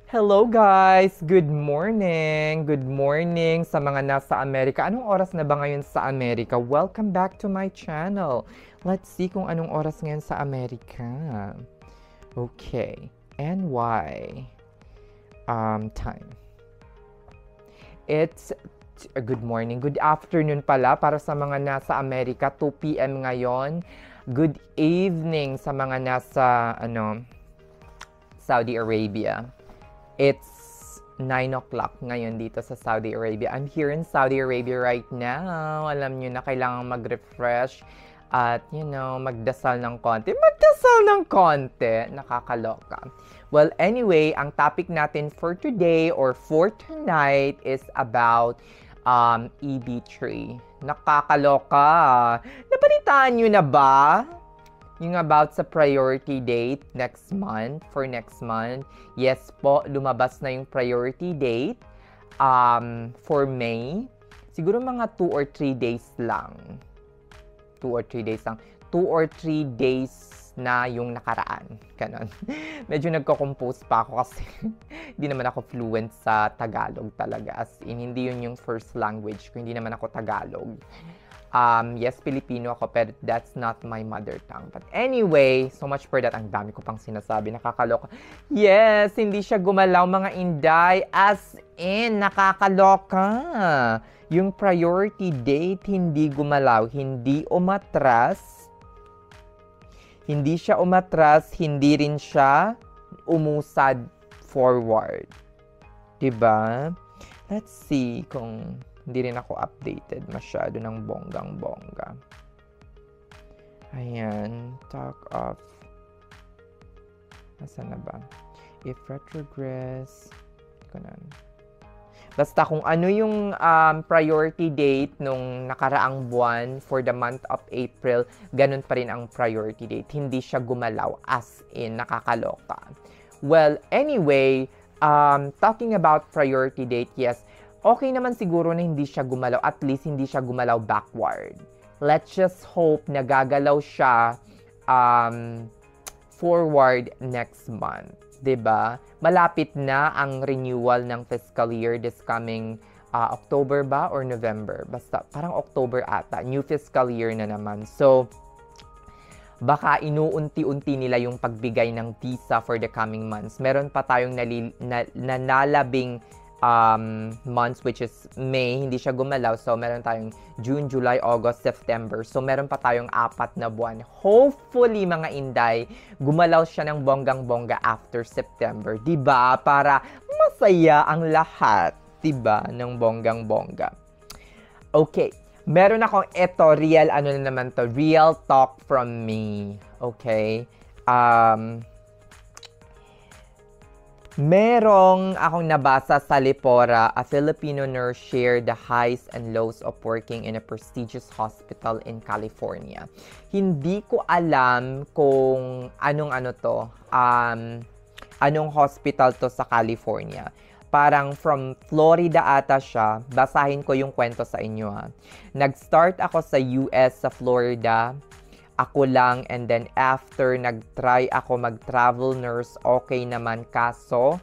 Hello guys! Good morning! Good morning sa mga nasa Amerika. Anong oras na ba ngayon sa Amerika? Welcome back to my channel. Let's see kung anong oras ngayon sa Amerika. Okay. NY time. It's good morning, good afternoon pala para sa mga nasa Amerika. 2 p.m. ngayon. Good evening sa mga nasa Saudi Arabia. It's 9 o'clock ngayon dito sa Saudi Arabia. I'm here in Saudi Arabia right now. Alam nyo na kailangan mag-refresh at, magdasal ng konti. Magdasal ng konti. Nakakaloka. Well, anyway, ang topic natin for today or for tonight is about EB3. Nakakaloka. Napalitaan nyo na ba? Yung about sa priority date for next month. Yes po, lumabas na yung priority date for May. Siguro mga 2 or 3 days lang. 2 or 3 days lang. 2 or 3 days na yung nakaraan. Ganon. Medyo nagko-compose pa ako kasi hindi naman ako fluent sa Tagalog talaga. As in, hindi yun yung first language ko. Hindi naman ako Tagalog. Yes, Filipino ako, pero that's not my mother tongue. But anyway, so much for that. Ang dami ko pang sinasabi, nakakaloka. Yes, hindi siya gumalaw mga inday. As in, nakakaloka. Yung priority date, hindi gumalaw. Hindi umatras. Hindi siya umatras. Hindi rin siya umusad forward. Diba? Let's see kung hindi rin ako updated masyado ng bonggang-bongga. Ayan. Talk of... Nasaan na ba? If retrogress... Basta kung ano yung priority date nung nakaraang buwan for the month of April, ganun pa rin ang priority date. Hindi siya gumalaw as in nakakaloka. Well, anyway, talking about priority date, yes, okay naman siguro na hindi siya gumalaw. At least hindi siya gumalaw backward. Let's just hope na gagalaw siya forward next month. 'Di ba? Malapit na ang renewal ng fiscal year this coming October ba or November? Basta parang October ata. New fiscal year na naman. So, baka inuunti-unti nila yung pagbigay ng visa for the coming months. Meron pa tayong nanalabing months which is May, hindi siya gumalaw. So, meron tayong June, July, August, September. So, meron pa tayong 4 na buwan. Hopefully, mga inday, gumalaw siya ng bonggang-bongga after September. Diba? Para masaya ang lahat. Diba? Ng bonggang-bongga. Okay. Meron akong real talk from me. Okay? Merong akong nabasa sa Lipora, a Filipino nurse shared the highs and lows of working in a prestigious hospital in California. Hindi ko alam kung anong hospital to sa California. Parang from Florida ata siya. Basahin ko yung kwento sa inyo ha. Nag-start ako sa US, sa Florida. Ako lang, and then after nag-try ako mag-travel nurse, okay naman. Kaso,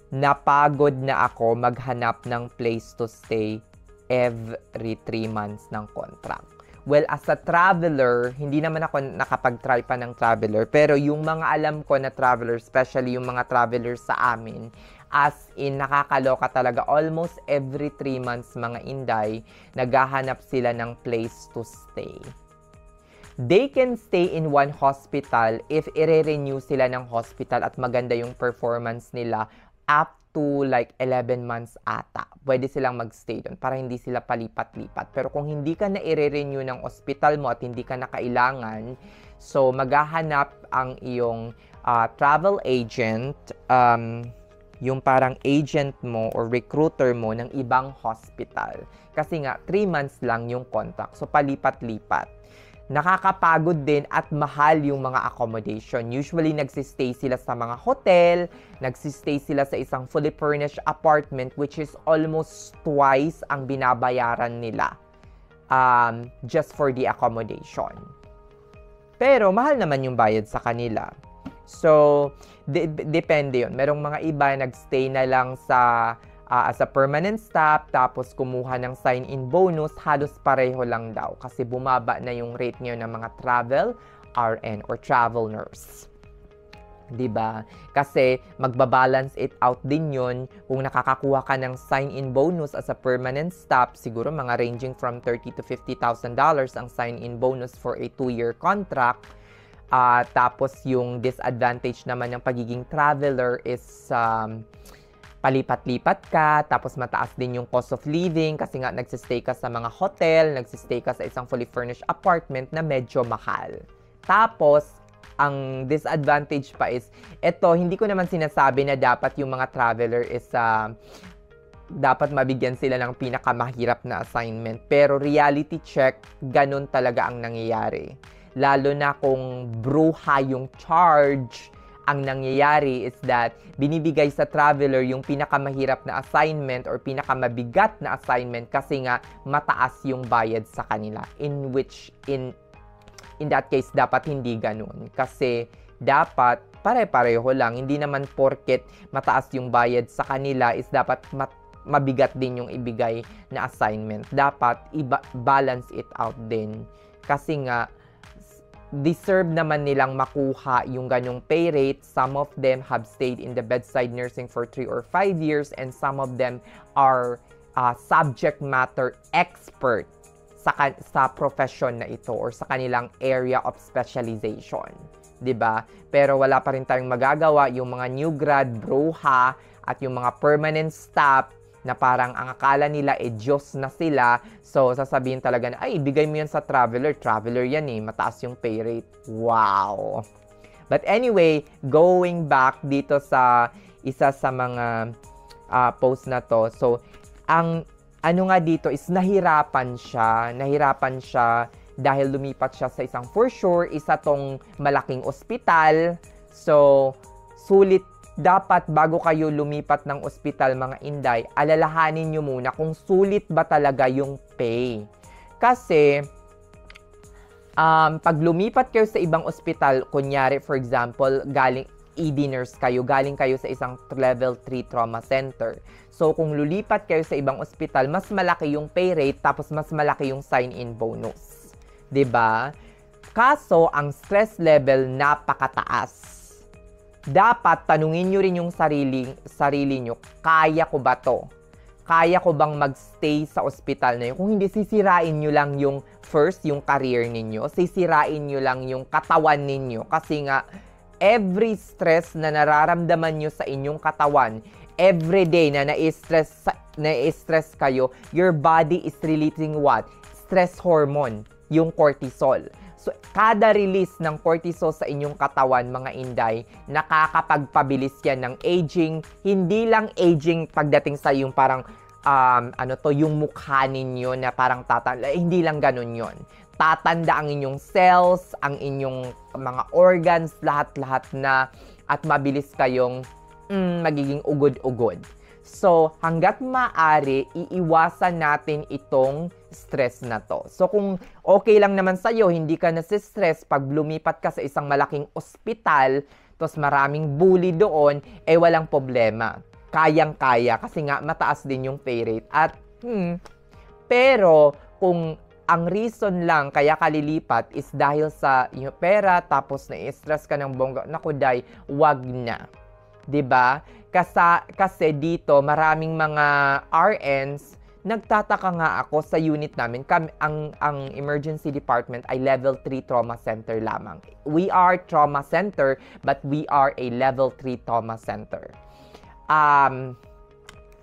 napagod na ako maghanap ng place to stay every 3 months ng contract. Well, as a traveler, hindi naman ako nakapag-try pa ng traveler, pero yung mga alam ko na traveler, especially yung mga travelers sa amin, as in, nakakaloka talaga. Almost every 3 months, mga inday, naghahanap sila ng place to stay. They can stay in one hospital if i-renew sila ng hospital at maganda yung performance nila up to like 11 months ata. Pwede silang magstay doon para hindi sila palipat-lipat. Pero kung hindi ka na i-renew ng hospital mo at hindi ka na kailangan, so maghahanap ang iyong travel agent, yung parang agent mo or recruiter mo ng ibang hospital. Kasi nga, 3 months lang yung contract. So palipat-lipat. Nakakapagod din at mahal yung mga accommodation. Usually, nagsistay sila sa mga hotel, nagsistay sila sa isang fully furnished apartment which is almost twice ang binabayaran nila just for the accommodation. Pero mahal naman yung bayad sa kanila. So, depende yun. Merong mga iba nagstay na lang sa as a permanent staff, tapos kumuha ng sign-in bonus, halos pareho lang daw. Kasi bumaba na yung rate ngayon ng mga travel RN or travel nurse. 'Di ba? Kasi magbabalance it out din yun kung nakakakuha ka ng sign-in bonus as a permanent staff, siguro mga ranging from $30,000 to $50,000 ang sign-in bonus for a 2-year contract. Tapos yung disadvantage naman ng pagiging traveler is palipat-lipat ka, tapos mataas din yung cost of living kasi nga nagsistay ka sa mga hotel, nagsistay ka sa isang fully furnished apartment na medyo mahal. Tapos, ang disadvantage pa is, hindi ko naman sinasabi na dapat yung mga traveler is dapat mabigyan sila ng pinakamahirap na assignment. Pero reality check, ganun talaga ang nangyayari. Lalo na kung bruha yung charge, ang nangyayari is that binibigay sa traveler yung pinakamahirap na assignment or pinakamabigat na assignment kasi nga mataas yung bayad sa kanila. In that case, dapat hindi ganun. Kasi dapat pare-pareho lang. Hindi naman porket mataas yung bayad sa kanila is dapat mabigat din yung ibigay na assignment. Dapat balance it out din. Kasi nga, deserve naman nilang makuha yung ganong pay rate. Some of them have stayed in the bedside nursing for 3 or 5 years and some of them are subject matter expert sa profession na ito or sa kanilang area of specialization. 'Di ba? Pero wala pa rin tayong magagawa yung mga new grad, bruha, at yung mga permanent staff na parang ang akala nila Diyos na sila. So, sasabihin talaga na, ibigay mo yan sa traveler. Traveler yan mataas yung pay rate. Wow! But anyway, going back dito sa isa sa mga post na to. So, ang ano nga dito is nahirapan siya dahil lumipat siya sa isang, for sure, isa tong malaking ospital. So, sulit dapat bago kayo lumipat ng ospital, mga Inday, alalahanin nyo muna kung sulit ba talaga yung pay. Kasi, pag lumipat kayo sa ibang ospital, kunyari, for example, galing ED nurse kayo, galing kayo sa isang level 3 trauma center. So, kung lulipat kayo sa ibang ospital, mas malaki yung pay rate, tapos mas malaki yung sign-in bonus. 'Di ba? Kaso, ang stress level napakataas. Dapat tanungin nyo rin yung sarili nyo, kaya ko ba to? Kaya ko bang magstay sa ospital na yun? Kung hindi, sisirain nyo lang yung yung career ninyo. Sisirain nyo lang yung katawan ninyo. Kasi nga, every stress na nararamdaman nyo sa inyong katawan, every day na na-stress kayo, your body is releasing what? Stress hormone, yung cortisol. So, kada release ng cortisol sa inyong katawan, mga Inday, nakakapagpabilis yan ng aging. Hindi lang aging pagdating sa yung parang, yung mukha ninyo na parang tatanda. Hindi lang ganun yon. Tatanda ang inyong cells, ang inyong mga organs, lahat-lahat na, at mabilis kayong magiging ugod-ugod. So, hanggat maaari, iiwasan natin itong stress na to. So, kung okay lang naman sa'yo, hindi ka nasistress pag lumipat ka sa isang malaking ospital, tapos maraming bully doon, walang problema. Kayang-kaya kasi nga mataas din yung pay rate. At, pero, kung ang reason lang kaya kalilipat is dahil sa yung pera, tapos na-stress ka ng bongga, naku day, wag na. 'Di ba? Kasi dito maraming mga RNs, nagtataka nga ako sa unit namin. Ang emergency department ay level 3 trauma center lamang. We are trauma center but we are a level 3 trauma center.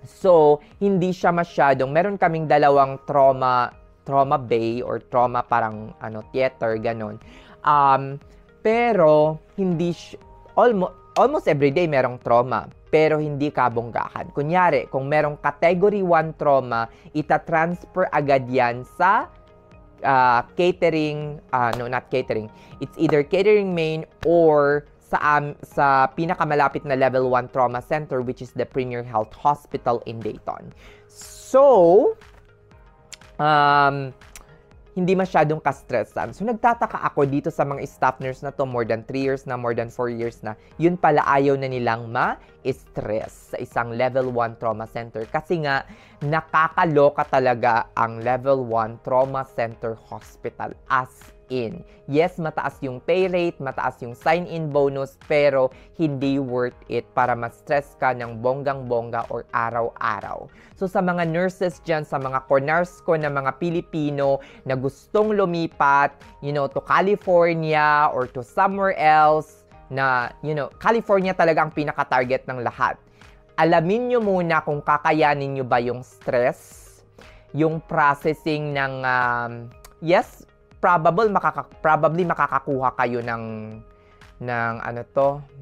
So hindi siya masyadong, meron kaming dalawang trauma bay or trauma parang theater ganon. Pero hindi almost every day merong trauma, pero hindi kabonggahan. Kunyari, kung merong category 1 trauma, ita-transfer agad yan sa catering, not catering. It's either catering main or sa pinakamalapit na level 1 trauma center, which is the Premier Health Hospital in Dayton. So, hindi masyadong ka-stressan. So, nagtataka ako dito sa mga staff nurse na to, more than 3 years na, more than 4 years na, yun pala ayaw na nilang ma-stress sa isang level 1 trauma center. Kasi nga, nakakaloka talaga ang level 1 trauma center hospital as in. Yes, mataas yung pay rate, mataas yung sign-in bonus, pero hindi worth it para ma-stress ka ng bonggang-bongga or araw-araw. So sa mga nurses dyan, sa mga corners ko na mga Pilipino na gustong lumipat, to California or to somewhere else na, California talaga ang pinaka-target ng lahat. Alamin nyo muna kung kakayanin nyo ba yung stress, yung processing ng, probably makakakuha kayo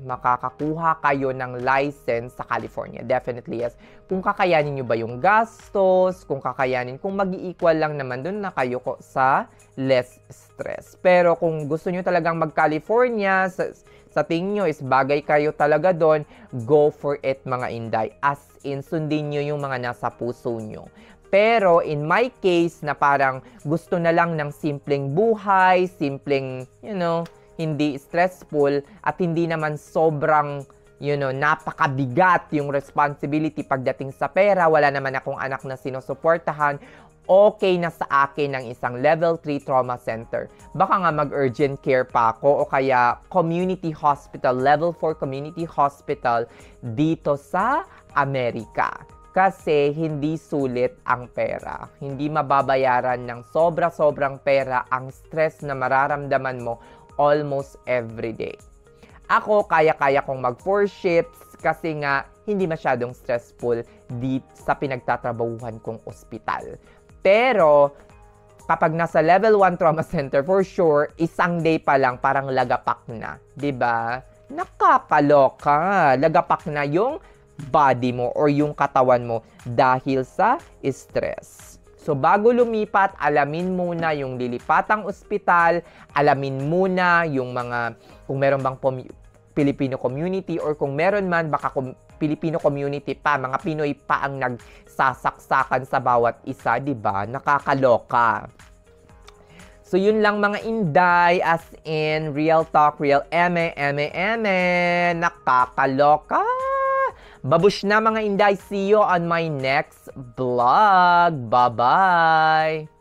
makakakuha kayo ng license sa California. Definitely, yes. Kung kakayanin nyo ba yung gastos, kung mag-i-equal lang naman dun na kayo sa less stress. Pero kung gusto nyo talagang mag-California, sa tingin nyo is bagay kayo talaga doon, go for it mga Inday. As in, sundin nyo yung mga nasa puso nyo. Pero in my case na parang gusto na lang ng simpleng buhay, simpleng, hindi stressful at hindi naman sobrang, napakabigat yung responsibility pagdating sa pera, wala naman akong anak na sinusuportahan, okay na sa akin ng isang level 3 trauma center. Baka nga mag-urgent care pa ako o kaya community hospital, level 4 community hospital dito sa Amerika. Kasi hindi sulit ang pera. Hindi mababayaran ng sobra-sobrang pera ang stress na mararamdaman mo almost every day. Ako, kaya-kaya kong mag 4 shifts kasi nga hindi masyadong stressful dito sa pinagtatrabahuhan kong ospital. Pero, kapag nasa level 1 trauma center, for sure, isang day pa lang parang lagapak na. 'Di ba? Nakakaloka. Lagapak na yung body mo or yung katawan mo dahil sa stress. So, bago lumipat, alamin muna yung lilipatang ospital, alamin muna yung mga, kung meron bang Filipino community or kung meron man, baka Filipino community pa, mga Pinoy pa ang nagsasaksakan sa bawat isa, di ba? Nakakaloka. So, yun lang mga Inday, as in, real talk, real eme, nakakaloka. Babush na mga Inday. See you on my next vlog. Bye-bye!